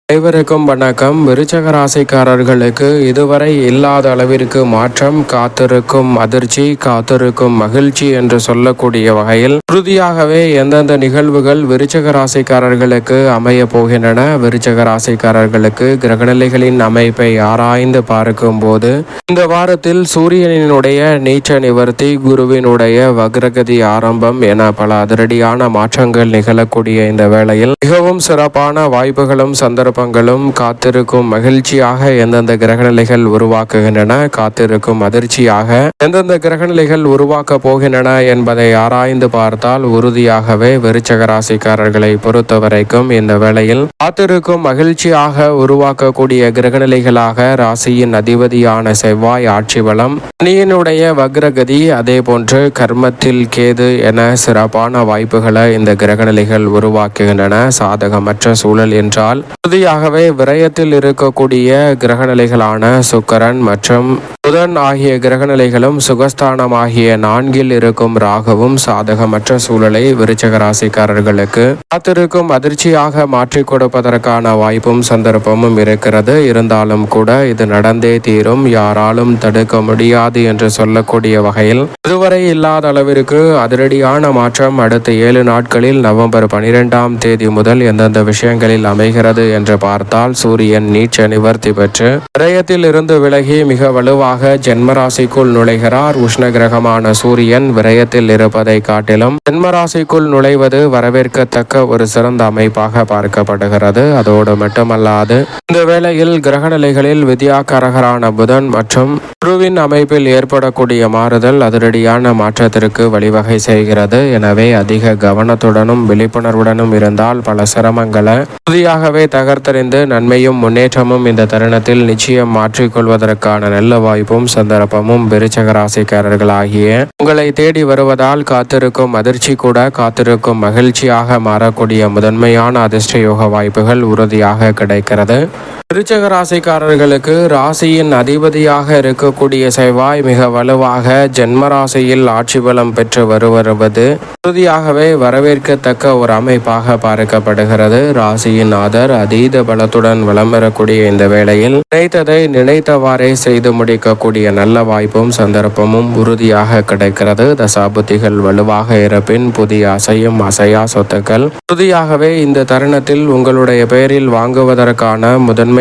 அனைவருக்கும் வணக்கம். விருச்சக ராசிக்காரர்களுக்கு இதுவரை இல்லாத அளவிற்கு மாற்றம், காத்திருக்கும் அதிர்ச்சி, காத்திருக்கும் மகிழ்ச்சி என்று சொல்லக்கூடிய வகையில் உறுதியாகவே எந்தெந்த நிகழ்வுகள் விருச்சக ராசிக்காரர்களுக்கு அமைய போகின்றன, விருச்சக ராசிக்காரர்களுக்கு கிரகநிலைகளின் அமைப்பை ஆராய்ந்து பார்க்கும் போது இந்த வாரத்தில் சூரியனினுடைய நீச்ச நிவர்த்தி, குருவினுடைய வக்ரகதி ஆரம்பம் என பல அதிரடியான மாற்றங்கள் நிகழக்கூடிய இந்த வேளையில் மிகவும் சிறப்பான வாய்ப்புகளும் சந்தர்ப்பங்களும் காத்திருக்கும் மகிழ்ச்சியாக எந்தெந்த கிரகநிலைகள் உருவாக்குகின்றன, காத்திருக்கும் அதிர்ச்சியாக எந்தெந்த கிரகநிலைகள் உருவாக்க போகின்றன என்பதை ஆராய்ந்து பார்த்தால் உறுதியாகவே விருச்சக ராசிக்காரர்களை பொறுத்தவரைக்கும் இந்த வேளையில் காத்திருக்கும் மகிழ்ச்சியாக உருவாக்கக்கூடிய கிரகநிலைகளாக ராசியின் அதிபதியான செவ்வாய் ஆட்சி பலம், சனியினுடைய வக்ரகதி, அதே போன்று கர்மத்தில் கேது என சிறப்பான வாய்ப்புகளை இந்த கிரகநிலைகள் உருவாக்குகின்றன. சாதகமற்ற சூழல் என்றால் உறுதியாகவே விரயத்தில் இருக்கக்கூடிய கிரகநிலைகளான சுக்கிரன் மற்றும் புதன் ஆகிய கிரகநிலைகளும், சுகஸ்தானமாகிய 4 இருக்கும் ராகுவும் சாதகமற்ற சூழலை விருச்சக ராசிக்காரர்களுக்கு காத்திருக்கும் அதிர்ச்சியாக மாற்றிக் கொடுப்பதற்கான வாய்ப்பும் சந்தர்ப்பமும் இருக்கிறது. இருந்தாலும் கூட இது நடந்தே தீரும், யாராலும் தடுக்க முடியாது என்று சொல்லக்கூடிய வகையில் இதுவரை இல்லாத அளவிற்கு அதிரடியான மாற்றம் அடுத்த 7 நாட்களில் நவம்பர் 12ஆம் தேதி முதல் எந்தெந்த விஷயங்களில் அமைகிறது என்று பார்த்தால், சூரியன் நீச்ச நிவர்த்தி பெற்று விரயத்தில் இருந்து விலகி மிக வலுவாக ஜென்மராசிக்குள் நுழைகிறார். உஷ்ண கிரகமான சூரியன் விரயத்தில் இருப்பதை காட்டிலும் ஜென்மராசிக்குள் நுழைவது வரவேற்கத்தக்க ஒரு சிறந்த அமைப்பாக பார்க்கப்படுகிறது. அதோடு மட்டுமல்லாது இந்த வேளையில் கிரகநிலைகளில் வித்யாகாரகரான புதன் மற்றும் குருவின் அமைப்பில் ஏற்படக்கூடிய மாறுதல் அதிரடியான மாற்றத்திற்கு வழிவகை செய்கிறது. எனவே அதிக கவனத்துடனும் விழிப்புணர்வுடனும் இருந்தால் பல சிரமங்களை உறுதியாகவே தகர்த்தறிந்து நன்மையும் முன்னேற்றமும் இந்த தருணத்தில் நிச்சயம் மாற்றிக்கொள்வதற்கான நல்ல வாய்ப்பும் சந்தர்ப்பமும் விருச்சக ராசிக்காரர்களாகிய உங்களை தேடி வருவதால் காத்திருக்கும் அதிர்ச்சி கூட காத்திருக்கும் மகிழ்ச்சியாக மாறக்கூடிய முதன்மையான அதிர்ஷ்ட யோக வாய்ப்புகள் உறுதியாக கிடைக்கிறது. விருச்சக ராசிக்காரர்களுக்கு ராசியின் அதிபதியாக இருக்கக்கூடிய செவ்வாய் மிக வலுவாக ஜென்மராசியில் ஆட்சி பலம் பெற்று வருவது உறுதியாகவே வரவேற்கத்தக்க ஒரு அமைப்பாக பார்க்கப்படுகிறது. ராசியின் ஆதர் அதீத பலத்துடன் வலம் பெறக்கூடிய இந்த வேளையில் நினைத்ததை நினைத்தவாறே செய்து முடிக்கக்கூடிய நல்ல வாய்ப்பும் சந்தர்ப்பமும் உறுதியாக கிடைக்கிறது. தசாபுத்திகள் வலுவாக இருப்பின் புதிய அசையும் அசையா சொத்துக்கள் உறுதியாகவே இந்த தருணத்தில் உங்களுடைய பெயரில் வாங்குவதற்கான முதன்மையான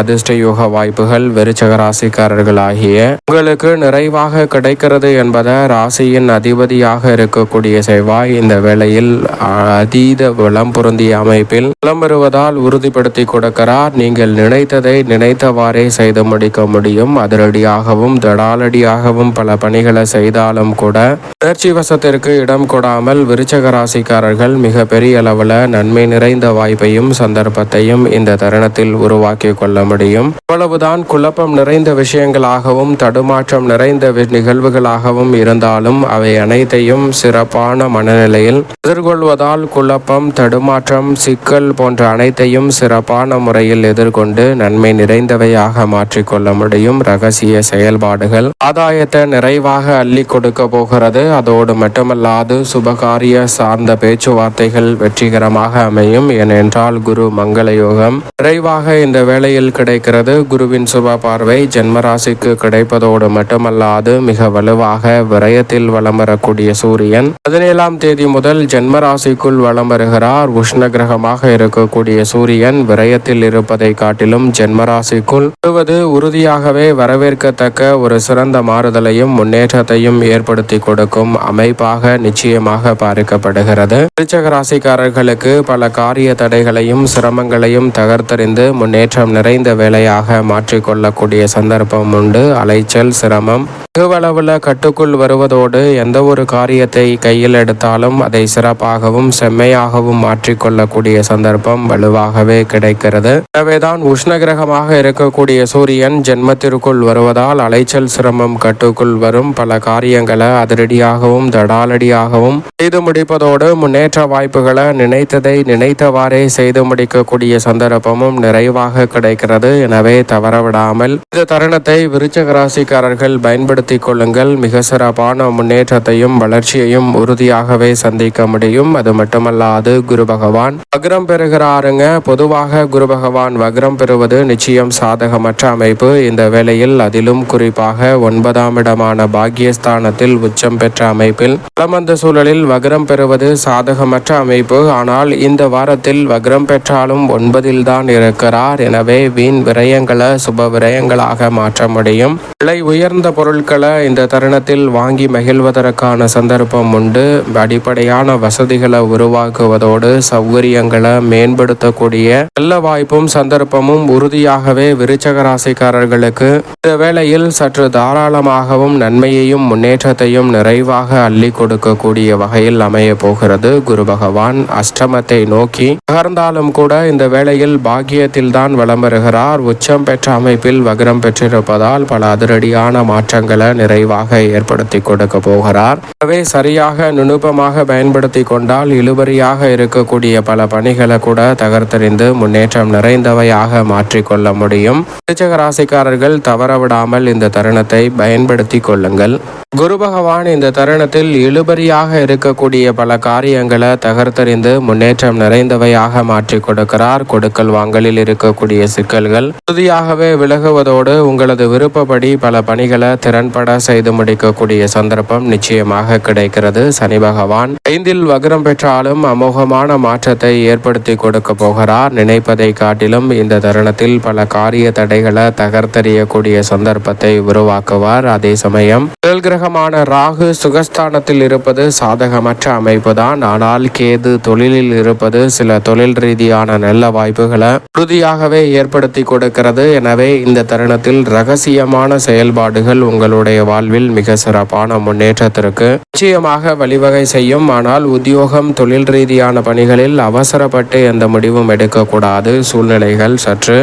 அதிர்ஷ்ட யோக வாய்ப்புகள் விருச்சக ராசிக்காரர்களாகிய உங்களுக்கு நிறைவாக கிடைக்கிறது என்பதை ராசியின் அதிபதியாக இருக்கக்கூடிய செவ்வாய் இந்த வேளையில் அதீத வளம் பொருந்திய அமைப்பில் வலம் வருவதால் உறுதிப்படுத்தி கொடுக்கிறார். நீங்கள் நினைத்ததை நினைத்தவாறே செய்து முடிக்க முடியும். அதிரடியாகவும் தடாலடியாகவும் பல பணிகளை செய்தாலும் கூட உணர்ச்சி வசத்திற்கு இடம் கொடாமல் விருச்சக ராசிக்காரர்கள் மிக பெரிய அளவில் நன்மை நிறைந்த வாய்ப்பையும் சந்தர்ப்பத்தையும் இந்த தருணத்தில் உருவாக்கி கொள்ள முடியும். அவ்வளவுதான் குழப்பம் நிறைந்த விஷயங்களாகவும் தடுமாற்றம் நிறைந்த நிகழ்வுகளாகவும் இருந்தாலும் அவை அனைத்தையும் சிறப்பான மனநிலையில் எதிர்கொள்வதால் குழப்பம், தடுமாற்றம், சிக்கல் போன்ற அனைத்தையும் சிறப்பான முறையில் எதிர்கொண்டு நன்மை நிறைந்தவையாக மாற்றிக்கொள்ள முடியும். ரகசிய செயல்பாடுகள் ஆதாயத்தை நிறைவாக அள்ளி கொடுக்க போகிறது. அதோடு மட்டுமல்லாது சுபகாரிய சார்ந்த பேச்சுவார்த்தைகள் வெற்றிகரமாக அமையும். ஏனென்றால் குரு மங்கள யோகம் நிறைவாக இந்த வேளையில் கிடைக்கிறது. குருவின் சுப பார்வை ஜென்மராசிக்கு கிடைப்பதோடு மட்டுமல்லாது மிக வலுவாக விரயத்தில் வலம் வரக்கூடிய சூரியன் 17ஆம் தேதி முதல் ஜென்மராசிக்குள் வலம் வருகிறார். உஷ்ண கிரகமாக இருக்கக்கூடிய சூரியன் விரயத்தில் இருப்பதை காட்டிலும் ஜென்மராசிக்குள் வருவது உறுதியாகவே வரவேற்கத்தக்க ஒரு சிறந்த மாறுதலையும் முன்னேற்றத்தையும் ஏற்படுத்தி கொடுக்கும் அமைப்பாக நிச்சயமாக பார்க்கப்படுகிறது. விருச்சக ராசிக்காரர்களுக்கு பல காரிய தடைகளையும் சிரமங்களையும் தகர்த்தறிந்து முன்னேற்றம் நிறைந்த வேலையாக மாற்றிக்கொள்ளக்கூடிய சந்தர்ப்பம் உண்டு. அலைச்சல், சிரமம் வெகுவளவுல கட்டுக்குள் வருவதோடு எந்த ஒரு காரியத்தை கையில் எடுத்தாலும் அதை சிறப்பாகவும் செம்மையாகவும் மாற்றிக்கொள்ளக்கூடிய சந்தர்ப்பம் வலுவாகவே கிடைக்கிறது. எனவேதான் உஷ்ண கிரகமாக இருக்கக்கூடிய சூரியன் ஜென்மத்திற்குள் வருவதால் அலைச்சல், சிரமம் கட்டுக்குள் வரும். பல காரியங்களை அதிரடியாகவும் தடாலடியாகவும் செய்து முடிப்பதோடு முன்னேற்ற வாய்ப்புகளை நினைத்ததை நினைத்தவாறே செய்து முடிக்கக்கூடிய சந்தர்ப்பமும் நிறைவாக கிடைக்கிறது. எனவே தவறவிடாமல் இந்த தருணத்தை விருச்சக ராசிக்காரர்கள் பயன்படுத்த பயன்படுத்திக் கொள்ளுங்கள். மிக சிறப்பான முன்னேற்றத்தையும் வளர்ச்சியையும் உறுதியாகவே சந்திக்க முடியும். அது மட்டுமல்லாது குரு பகவான் வக்ரம் பெறுகிறாருங்க. பொதுவாக குரு பகவான் வக்ரம் பெறுவது நிச்சயம் சாதகமற்ற அமைப்பு. இந்த வேளையில் அதிலும் குறிப்பாக 9ஆம் இடமான பாக்கியஸ்தானத்தில் உச்சம் பெற்ற அமைப்பில் வந்த சூழலில் வக்ரம் பெறுவது சாதகமற்ற அமைப்பு. ஆனால் இந்த வாரத்தில் வக்ரம் பெற்றாலும் 9இல் தான் இருக்கிறார். எனவே வீண் விரயங்களை சுப விரயங்களாக மாற்ற முடியும். விலை உயர்ந்த பொருட்களை இந்த தருணத்தில் வாங்கி மகிழ்வதற்கான சந்தர்ப்பம் உண்டு. அடிப்படையான வசதிகளை உருவாக்குவதோடு சௌகரியங்களை மேம்படுத்தக்கூடிய நல்ல வாய்ப்பும் சந்தர்ப்பமும் உறுதியாகவே விருச்சக ராசிக்காரர்களுக்கு இந்த வேளையில் சற்று தாராளமாகவும் நன்மையையும் முன்னேற்றத்தையும் நிறைவாக அள்ளி கொடுக்கக்கூடிய வகையில் அமைய போகிறது. குரு பகவான் அஷ்டமத்தை நோக்கி நகர்ந்தாலும் கூட இந்த வேளையில் பாக்கியத்தில் தான் வலம் வருகிறார். உச்சம் பெற்ற அமைப்பில் வக்ரம் பெற்றிருப்பதால் பல அதிரடியான மாற்றங்களை நிறைவாக ஏற்படுத்தி கொடுக்க போகிறார். எனவே சரியாக நுணுப்பமாக பயன்படுத்தி கொண்டால் இழுபறியாக இருக்கக்கூடிய பல பணிகளை கூட தகர்த்தெறிந்து முன்னேற்றம் நிறைந்தவையாக மாற்றிக்கொள்ள முடியும். விருச்சிக ராசிக்காரர்கள் தவறவிடாமல் இந்த தருணத்தை பயன்படுத்தி கொள்ளுங்கள். குரு பகவான் இந்த தருணத்தில் இழுபறியாக இருக்கக்கூடிய பல காரியங்களை தகர்த்தெறிந்து முன்னேற்றம் நிறைந்தவையாக மாற்றி கொடுக்கிறார். கொடுக்கல் வாங்கலில் இருக்கக்கூடிய சிக்கல்கள் உறுதியாகவே விலகுவதோடு உங்களது விருப்பப்படி பல பணிகளை திறன்பட செய்து முடிக்கக்கூடிய சந்தர்ப்பம் நிச்சயமாக கிடைக்கிறது. சனி பகவான் 5இல் வக்ரம் பெற்றாலும் அமோகமான மாற்றத்தை ஏற்படுத்தி கொடுக்க போகிறார். நினைப்பதை காட்டிலும் இந்த தருணத்தில் பல காரிய தடைகளை தகர்த்தெறியக்கூடிய சந்தர்ப்பத்தை உருவாக்குவார். அதே சமயம் கிரகமான ராகு சுகஸ்தானத்தில் இருப்பது சாதகமற்ற அமைப்பு தான். ஆனால் கேது தொழிலில் இருப்பது சில தொழில் ரீதியான நல்ல வாய்ப்புகளை உறுதியாகவே ஏற்படுத்தி கொடுக்கிறது. எனவே இந்த தருணத்தில் ரகசியமான செயல்பாடுகள் உங்களுடைய வாழ்வில் மிக சிறப்பான முன்னேற்றத்திற்கு நிச்சயமாக வழிவகை செய்யும். ஆனால் உத்தியோகம் தொழில் ரீதியான பணிகளில் அவசரப்பட்டு எந்த முடிவும் எடுக்கக்கூடாது. சூழ்நிலைகள் சற்று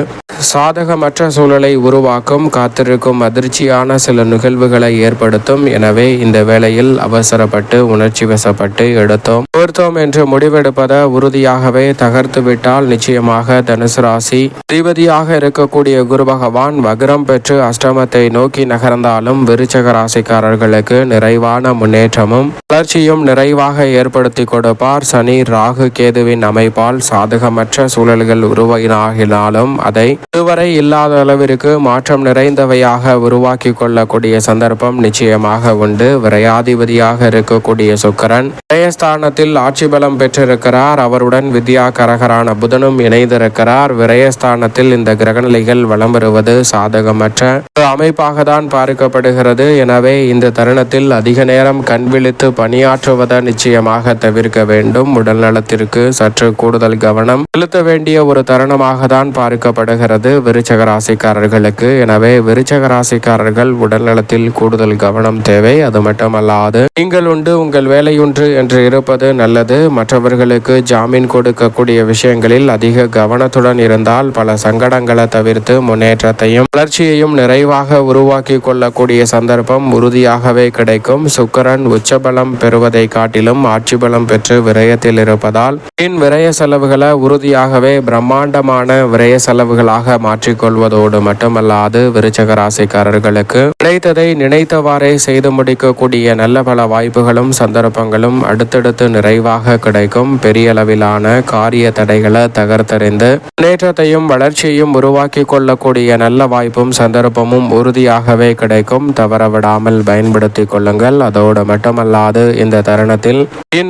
சாதகமற்ற சூழலை உருவாக்கும். காத்திருக்கும் அதிர்ச்சியான சில நிகழ்வுகளை ஏற்படுத்தும். எனவே இந்த வேளையில் அவசரப்பட்டு உணர்ச்சி வசப்பட்டு எடுத்தோம் என்று முடிவெடுப்பதை உறுதியாகவே தகர்த்து விட்டால் நிச்சயமாக தனுசு ராசி அதிபதியாக இருக்கக்கூடிய குரு பகவான் வக்ரம் பெற்று அஷ்டமத்தை நோக்கி நகர்ந்தாலும் விருச்சக ராசிக்காரர்களுக்கு நிறைவான முன்னேற்றமும் வளர்ச்சியும் நிறைவாக ஏற்படுத்தி கொடுப்பார். சனி ராகு கேதுவின் அமைப்பால் சாதகமற்ற சூழல்கள் உருவாகினாலும் அதை இதுவரை இல்லாத அளவிற்கு மாற்றம் நிறைந்தவையாக உருவாக்கி கொள்ளக்கூடிய சந்தர்ப்பம் நிச்சயமாக உண்டு. விரையாதிபதியாக இருக்கக்கூடிய சுக்கிரன் விரயஸ்தானத்தில் ஆட்சி பலம் பெற்றிருக்கிறார். அவருடன் வித்யா கரகரான புதனும் இணைந்திருக்கிறார். விரயஸ்தானத்தில் இந்த கிரகநிலைகள் வலம் வருவது சாதகமற்ற அமைப்பாக தான் பார்க்கப்படுகிறது. எனவே இந்த தருணத்தில் அதிக நேரம் கண் விழித்து பணியாற்றுவதை நிச்சயமாக தவிர்க்க வேண்டும். உடல் நலத்திற்கு சற்று கூடுதல் கவனம் செலுத்த வேண்டிய ஒரு தருணமாக தான் பார்க்கப்படுகிறது விருச்சக ராசிக்காரர்களுக்கு. எனவே விருச்சக ராசிக்காரர்கள் உடல் நலத்தில் கூடுதல் கவனம் தேவை. அது மட்டுமல்லாது நீங்கள் உண்டு உங்கள் வேலையுண்டு என்று இருப்பது நல்லது. மற்றவர்களுக்கு ஜாமீன் கொடுக்கக்கூடிய விஷயங்களில் அதிக கவனத்துடன் இருந்தால் பல சங்கடங்களை தவிர்த்து முன்னேற்றத்தையும் வளர்ச்சியையும் நிறைவாக உருவாக்கி கொள்ளக்கூடிய சந்தர்ப்பம் உறுதியாகவே கிடைக்கும். சுக்கிரன் உச்சபலம் பெறுவதை காட்டிலும் ஆட்சி பலம் பெற்று விரயத்தில் இருப்பதால் விரய செலவுகளை உறுதியாகவே பிரம்மாண்டமான விரய செலவுகளாக மாற்றிக்கொள்வதோடு மட்டுமல்லாது விருச்சக ராசிக்காரர்களுக்கு கிடைத்ததை நினைத்தவாறே செய்து முடிக்கக்கூடிய நல்ல பல வாய்ப்புகளும் சந்தர்ப்பங்களும் அடுத்தடுத்து நிறைவாக கிடைக்கும். பெரிய அளவிலான காரிய தடைகளை தகர்த்தறிந்து முன்னேற்றத்தையும் வளர்ச்சியையும் உருவாக்கி கொள்ளக்கூடிய நல்ல வாய்ப்பும் சந்தர்ப்பமும் உறுதியாகவே கிடைக்கும். தவறவிடாமல் பயன்படுத்தி கொள்ளுங்கள். அதோடு மட்டுமல்லாது இந்த தருணத்தில்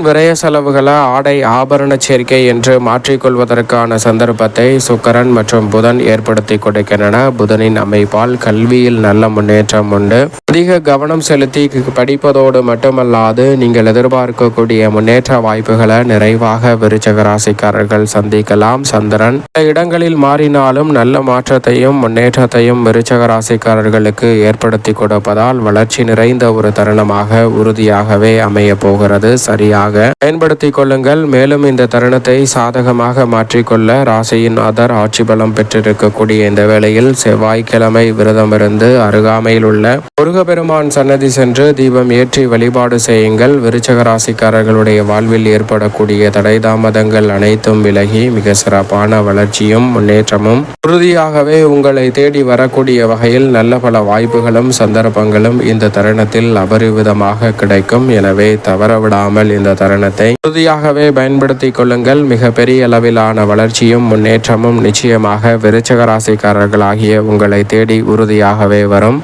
விரய செலவுகளை ஆடை ஆபரண சேர்க்கை என்று மாற்றிக்கொள்வதற்கான சந்தர்ப்பத்தை சுக்கிரன் மற்றும் புதன் ஏற்படுத்தி கொடுக்கின்றன. புதனின் அமைப்பால் கல்வியில் நல்ல முன்னேற்றம் உண்டு. அதிக கவனம் செலுத்தி படிப்பதோடு மட்டுமல்லாது நீங்கள் எதிர்பார்க்கக்கூடிய முன்னேற்ற வாய்ப்புகளை நிறைவாக விருச்சக ராசிக்காரர்கள் சந்திக்கலாம். சந்திரன் பல இடங்களில் மாறினாலும் நல்ல மாற்றத்தையும் முன்னேற்றத்தையும் விருச்சக ராசிக்காரர்களுக்கு ஏற்படுத்தி கொடுப்பதால் வளர்ச்சி நிறைந்த ஒரு தருணமாக உறுதியாகவே அமைய போகிறது. சரியாக பயன்படுத்தி கொள்ளுங்கள். மேலும் இந்த தருணத்தை சாதகமாக மாற்றிக்கொள்ள ராசியின் ஆதர் ஆட்சி பலம் பெற்றிருக்கக்கூடிய இந்த வேளையில் செவ்வாய்க்கிழமை விரதமிருந்து அருகாமையில் உள்ள முருகப்பெருமான் சன்னதி சென்று தீபம் ஏற்றி வழிபாடு செய்யுங்கள். விருச்சக ராசிக்காரர்களுடைய வாழ்வில் ஏற்படக்கூடிய தடை தாமதங்கள் அனைத்தும் விலகி மிக சிறப்பான வளர்ச்சியும் முன்னேற்றமும் உறுதியாகவே உங்களை தேடி வரக்கூடிய வகையில் நல்ல பல வாய்ப்புகளும் சந்தர்ப்ப சந்தர்ப்பங்களும் இந்த தருணத்தில் அபரிவிதமாக கிடைக்கும். எனவே தவறவிடாமல் இந்த தருணத்தை உறுதியாகவே பயன்படுத்திக் கொள்ளுங்கள். மிக பெரிய அளவிலான வளர்ச்சியும் முன்னேற்றமும் நிச்சயமாக விருச்சிக ராசிக்காரர்களாகிய உங்களை தேடி உறுதியாகவே வரும்.